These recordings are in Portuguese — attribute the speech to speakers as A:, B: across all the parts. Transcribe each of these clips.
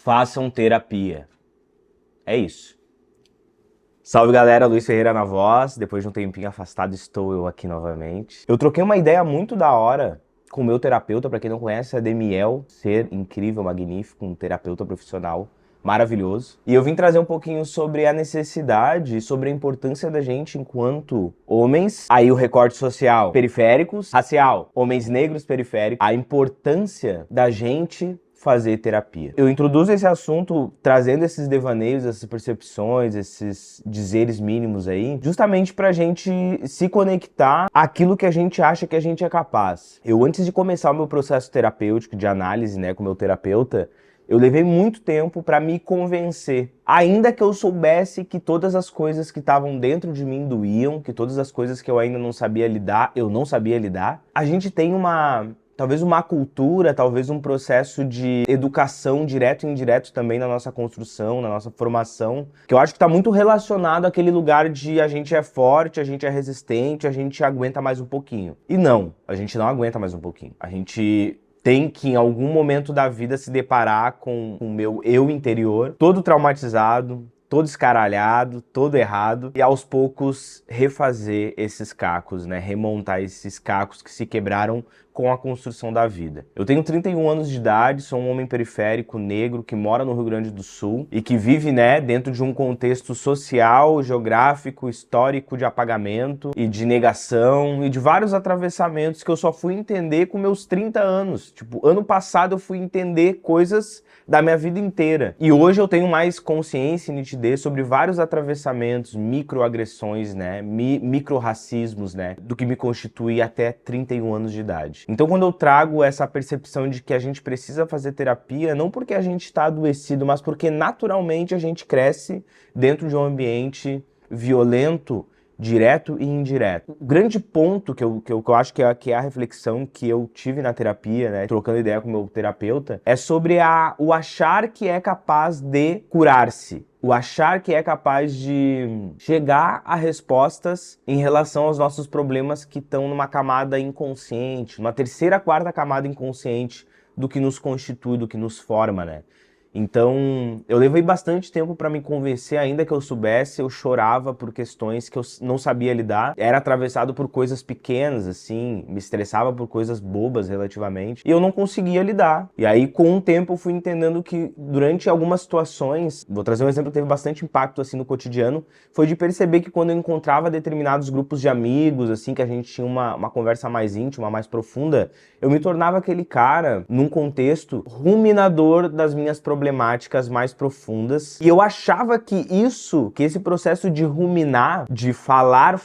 A: façam terapia. É isso. Salve galera, Luiz Ferreira na voz. Depois de um tempinho afastado, estou eu aqui novamente. Eu troquei uma ideia muito da hora com o meu terapeuta. Para quem não conhece, é Demiel, ser incrível, magnífico, um terapeuta profissional maravilhoso. E eu vim trazer um pouquinho sobre a necessidade e sobre a importância da gente enquanto homens, aí o recorte social, periféricos, racial, homens negros periféricos, a importância da gente fazer terapia. Eu introduzo esse assunto trazendo esses devaneios, essas percepções, esses dizeres mínimos aí, justamente pra gente se conectar àquilo que a gente acha que a gente é capaz. Eu, antes de começar o meu processo terapêutico de análise, né, com o meu terapeuta, eu levei muito tempo para me convencer, ainda que eu soubesse que todas as coisas que estavam dentro de mim doíam, que todas as coisas que eu ainda não sabia lidar, eu não sabia lidar. A gente tem talvez uma cultura, talvez um processo de educação direto e indireto também na nossa construção, na nossa formação, que eu acho que está muito relacionado àquele lugar de a gente é forte, a gente é resistente, a gente aguenta mais um pouquinho. E não, a gente não aguenta mais um pouquinho. A gente tem que, em algum momento da vida, se deparar com o meu eu interior, todo traumatizado, todo escaralhado, todo errado, e aos poucos refazer esses cacos, né? Remontar esses cacos que se quebraram com a construção da vida. Eu tenho 31 anos de idade, sou um homem periférico negro que mora no Rio Grande do Sul e que vive, né, dentro de um contexto social, geográfico, histórico de apagamento e de negação e de vários atravessamentos que eu só fui entender com meus 30 anos. Tipo, ano passado eu fui entender coisas da minha vida inteira. E hoje eu tenho mais consciência e nitidez sobre vários atravessamentos, microagressões, né, micro-racismos, né, do que me constitui até 31 anos de idade. Então, quando eu trago essa percepção de que a gente precisa fazer terapia, não porque a gente está adoecido, mas porque naturalmente a gente cresce dentro de um ambiente violento, direto e indireto. O grande ponto que eu acho que é a reflexão que eu tive na terapia, né, trocando ideia com o meu terapeuta, é sobre o achar que é capaz de curar-se. O achar que é capaz de chegar a respostas em relação aos nossos problemas que estão numa camada inconsciente, uma terceira, quarta camada inconsciente do que nos constitui, do que nos forma, né? Então, eu levei bastante tempo para me convencer, ainda que eu soubesse, eu chorava por questões que eu não sabia lidar. Era atravessado por coisas pequenas, assim, me estressava por coisas bobas relativamente, e eu não conseguia lidar. E aí, com o tempo, eu fui entendendo que durante algumas situações, vou trazer um exemplo que teve bastante impacto, assim, no cotidiano, foi de perceber que quando eu encontrava determinados grupos de amigos, assim, que a gente tinha uma conversa mais íntima, mais profunda, eu me tornava aquele cara, num contexto, ruminador das minhas problemáticas mais profundas. E eu achava que esse processo de ruminar, de falar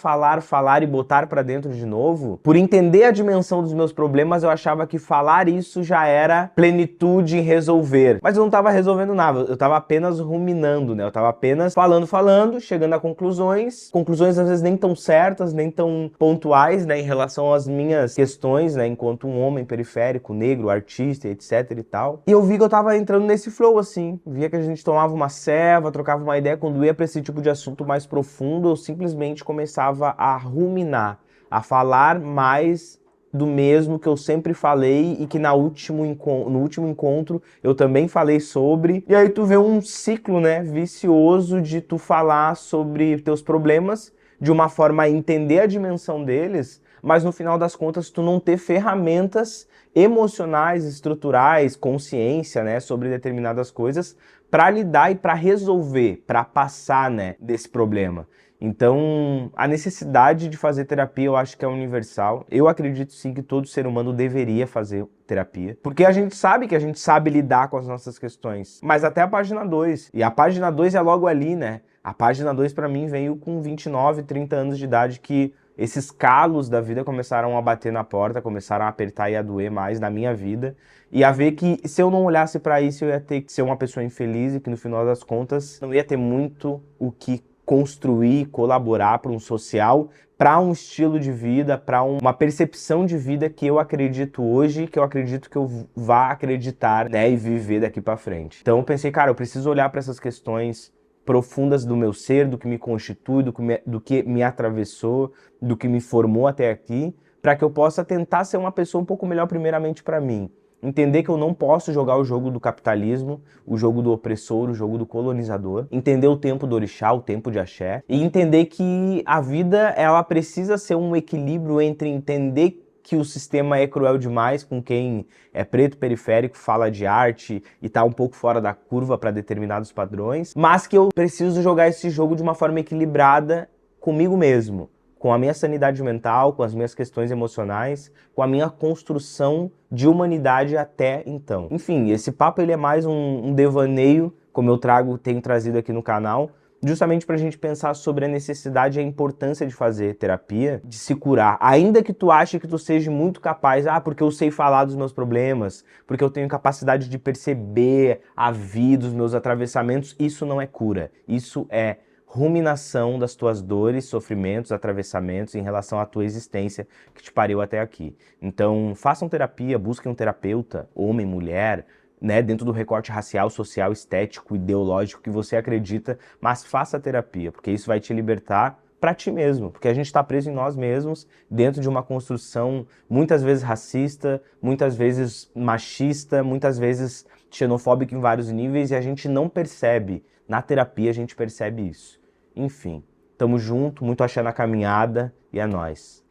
A: e botar pra dentro de novo, por entender a dimensão dos meus problemas, eu achava que falar isso já era plenitude em resolver. Mas eu não tava resolvendo nada, eu tava apenas ruminando, né? Eu tava apenas falando, chegando a conclusões às vezes nem tão certas, nem tão pontuais, né, em relação às minhas questões, né, enquanto um homem periférico, negro, artista, etc e tal. E eu vi que eu tava entrando nesse flow, assim. Via que a gente tomava uma ceva, trocava uma ideia. Quando ia pra esse tipo de assunto mais profundo, eu simplesmente começava a ruminar, a falar mais do mesmo que eu sempre falei e que no último encontro eu também falei sobre. E aí tu vê um ciclo, né, vicioso de tu falar sobre teus problemas de uma forma a entender a dimensão deles, mas no final das contas tu não ter ferramentas emocionais, estruturais, consciência, né, sobre determinadas coisas para lidar e para resolver, para passar, né, desse problema. Então, a necessidade de fazer terapia eu acho que é universal. Eu acredito sim que todo ser humano deveria fazer terapia, porque a gente sabe lidar com as nossas questões, mas até a página 2. E a página 2 é logo ali, né? A página 2 para mim veio com 29, 30 anos de idade que esses calos da vida começaram a bater na porta, começaram a apertar e a doer mais na minha vida, e a ver que se eu não olhasse para isso eu ia ter que ser uma pessoa infeliz e que no final das contas não ia ter muito o que construir, colaborar para um social, para um estilo de vida, para uma percepção de vida que eu acredito hoje, que eu acredito que eu vá acreditar, né, e viver daqui para frente. Então eu pensei, cara, eu preciso olhar para essas questões profundas do meu ser, do que me constitui, do que me atravessou, do que me formou até aqui, para que eu possa tentar ser uma pessoa um pouco melhor primeiramente para mim. Entender que eu não posso jogar o jogo do capitalismo, o jogo do opressor, o jogo do colonizador. Entender o tempo do orixá, o tempo de axé. E entender que a vida, ela precisa ser um equilíbrio entre entender que o sistema é cruel demais com quem é preto periférico, fala de arte e tá um pouco fora da curva para determinados padrões, mas que eu preciso jogar esse jogo de uma forma equilibrada comigo mesmo, com a minha sanidade mental, com as minhas questões emocionais, com a minha construção de humanidade até então. Enfim, esse papo ele é mais um devaneio, como eu tenho trazido aqui no canal, justamente para a gente pensar sobre a necessidade e a importância de fazer terapia, de se curar. Ainda que tu ache que tu seja muito capaz, porque eu sei falar dos meus problemas, porque eu tenho capacidade de perceber a vida, os meus atravessamentos, isso não é cura. Isso é ruminação das tuas dores, sofrimentos, atravessamentos em relação à tua existência que te pariu até aqui. Então, façam terapia, busquem um terapeuta, homem, mulher, né, dentro do recorte racial, social, estético, ideológico que você acredita, mas faça terapia, porque isso vai te libertar para ti mesmo, porque a gente está preso em nós mesmos, dentro de uma construção muitas vezes racista, muitas vezes machista, muitas vezes xenofóbica em vários níveis, e a gente não percebe. Na terapia a gente percebe isso. Enfim, tamo junto, muito axé na caminhada, e é nóis.